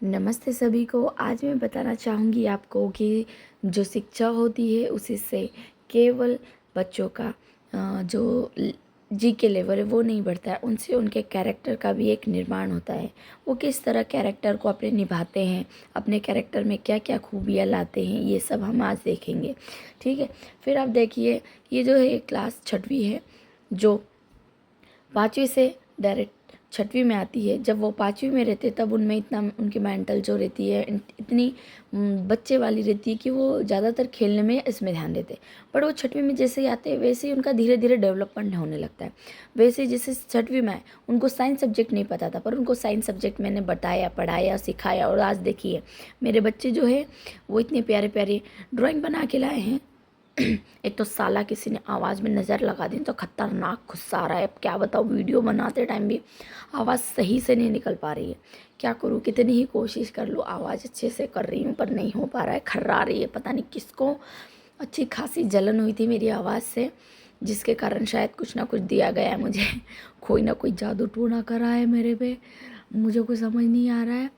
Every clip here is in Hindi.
नमस्ते सभी को। आज मैं बताना चाहूँगी आपको कि जो शिक्षा होती है उसी से केवल बच्चों का जो जी के लेवल है वो नहीं बढ़ता है, उनसे उनके कैरेक्टर का भी एक निर्माण होता है। वो किस तरह कैरेक्टर को अपने निभाते हैं, अपने कैरेक्टर में क्या क्या खूबियाँ लाते हैं, ये सब हम आज देखेंगे। ठीक है, फिर आप देखिए, ये जो है क्लास 6वीं है, जो 5वीं से डायरेक्ट 6वीं में आती है। जब वो 5वीं में रहते तब उनमें इतना उनकी मेंटल जो रहती है इतनी बच्चे वाली रहती है कि वो ज़्यादातर खेलने में इसमें ध्यान देते हैं। पर वो 6वीं में जैसे ही आते हैं वैसे ही उनका धीरे धीरे डेवलपमेंट होने लगता है। वैसे ही जैसे 6वीं में आए, उनको साइंस सब्जेक्ट नहीं पता था, पर उनको साइंस सब्जेक्ट मैंने बताया, पढ़ाया, सिखाया, और आज देखिए मेरे बच्चे जो है वो इतने प्यारे प्यारे ड्राइंग बना के लाए हैं। एक तो साला किसी ने आवाज़ में नज़र लगा दी तो खतरनाक गुस्सा आ रहा है। अब क्या बताऊँ, वीडियो बनाते टाइम भी आवाज़ सही से नहीं निकल पा रही है। क्या करूँ, कितनी ही कोशिश कर लूँ, आवाज़ अच्छे से कर रही हूँ पर नहीं हो पा रहा है, खर्रा रही है। पता नहीं किसको अच्छी खासी जलन हुई थी मेरी आवाज़ से, जिसके कारण शायद कुछ ना कुछ दिया गया है मुझे। कोई ना कोई जादू टोना करा है मेरे पे, मुझे कुछ समझ नहीं आ रहा है।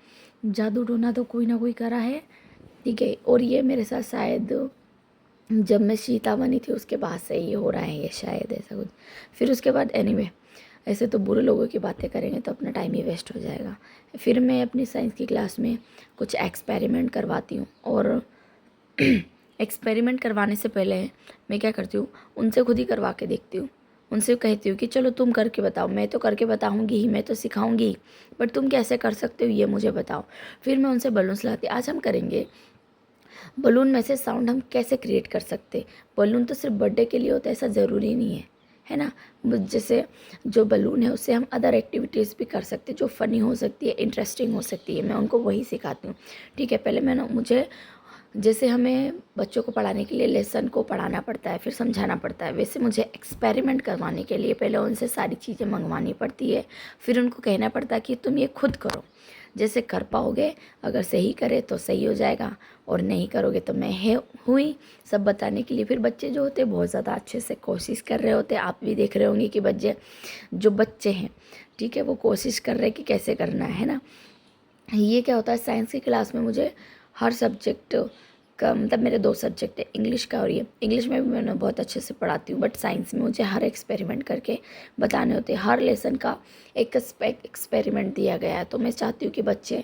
जादू टोना तो कोई ना कोई करा है, ठीक है। और ये मेरे साथ शायद जब मैं सीता बनी थी उसके बाद से ये हो रहा है, ये शायद ऐसा कुछ। फिर उसके बाद एनीवे, ऐसे तो बुरे लोगों की बातें करेंगे तो अपना टाइम ही वेस्ट हो जाएगा। फिर मैं अपनी साइंस की क्लास में कुछ एक्सपेरिमेंट करवाती हूँ, और एक्सपेरिमेंट करवाने से पहले मैं क्या करती हूँ, उनसे खुद ही करवा के देखती हूँ। उनसे कहती हूँ कि चलो तुम करके बताओ, मैं तो करके बताऊँगी ही, मैं तो सिखाऊँगी ही, बट तुम कैसे कर सकते हो ये मुझे बताओ। फिर मैं उनसे बलून्स लाती, आज हम करेंगे बलून में से साउंड हम कैसे क्रिएट कर सकते। बलून तो सिर्फ बर्थडे के लिए होता है, ऐसा ज़रूरी नहीं है ना। जैसे जो बलून है उससे हम अदर एक्टिविटीज़ भी कर सकते हैं जो फ़नी हो सकती है, इंटरेस्टिंग हो सकती है। मैं उनको वही सिखाती हूँ। ठीक है, पहले मुझे जैसे हमें बच्चों को पढ़ाने के लिए लेसन को पढ़ाना पड़ता है, फिर समझाना पड़ता है, वैसे मुझे एक्सपेरिमेंट करवाने के लिए पहले उनसे सारी चीज़ें मंगवानी पड़ती है। फिर उनको कहना पड़ता है कि तुम ये खुद करो, जैसे कर पाओगे, अगर सही करे तो सही हो जाएगा, और नहीं करोगे तो मैं हुई सब बताने के लिए। फिर बच्चे जो होते हैं बहुत ज़्यादा अच्छे से कोशिश कर रहे होते हैं। आप भी देख रहे होंगे कि बच्चे हैं, ठीक है, वो कोशिश कर रहे हैं कि कैसे करना है ना। ये क्या होता है, साइंस की क्लास में मुझे हर सब्जेक्ट का, मतलब मेरे 2 सब्जेक्ट है, इंग्लिश का और ये। इंग्लिश में भी मैं बहुत अच्छे से पढ़ाती हूँ, बट साइंस में मुझे हर एक्सपेरिमेंट करके बताने होते हैं। हर लेसन का एक एक्सपेरिमेंट दिया गया है, तो मैं चाहती हूँ कि बच्चे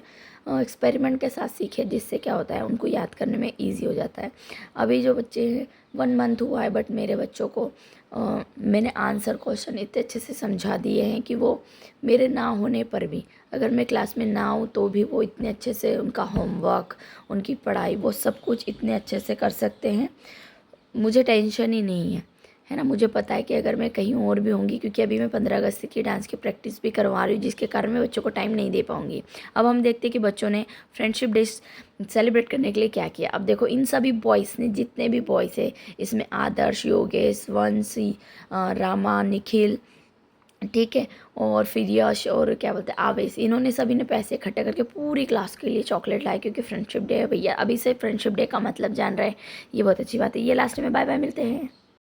एक्सपेरिमेंट के साथ सीखें, जिससे क्या होता है उनको याद करने में ईजी हो जाता है। अभी जो बच्चे हैं 1 मंथ हुआ है, बट मेरे बच्चों को मैंने आंसर क्वेश्चन इतने अच्छे से समझा दिए हैं कि वो मेरे ना होने पर भी, अगर मैं क्लास में ना हूँ तो भी वो इतने अच्छे से उनका होमवर्क, उनकी पढ़ाई, वो सब कुछ इतने अच्छे से कर सकते हैं। मुझे टेंशन ही नहीं है ना। मुझे पता है कि अगर मैं कहीं और भी होंगी, क्योंकि अभी मैं 15 अगस्त की डांस की प्रैक्टिस भी करवा रही हूँ, जिसके कारण मैं बच्चों को टाइम नहीं दे पाऊँगी। अब हम देखते हैं कि बच्चों ने फ्रेंडशिप डे सेलिब्रेट करने के लिए क्या किया। अब देखो, इन सभी बॉयज़ ने, जितने भी बॉयज़ है इसमें, आदर्श, योगेश, वंशी, रामा, निखिल, ठीक है, और फिर यश, और क्या बोलते हैं, आवेश, इन्होंने सभी ने पैसे इकट्ठे करके पूरी क्लास के लिए चॉकलेट लाए, क्योंकि फ्रेंडशिप डे है भैया। अभी से फ्रेंडशिप डे का मतलब जान रहे हैं, ये बहुत अच्छी बात है। ये लास्ट में बाय बाय, मिलते हैं।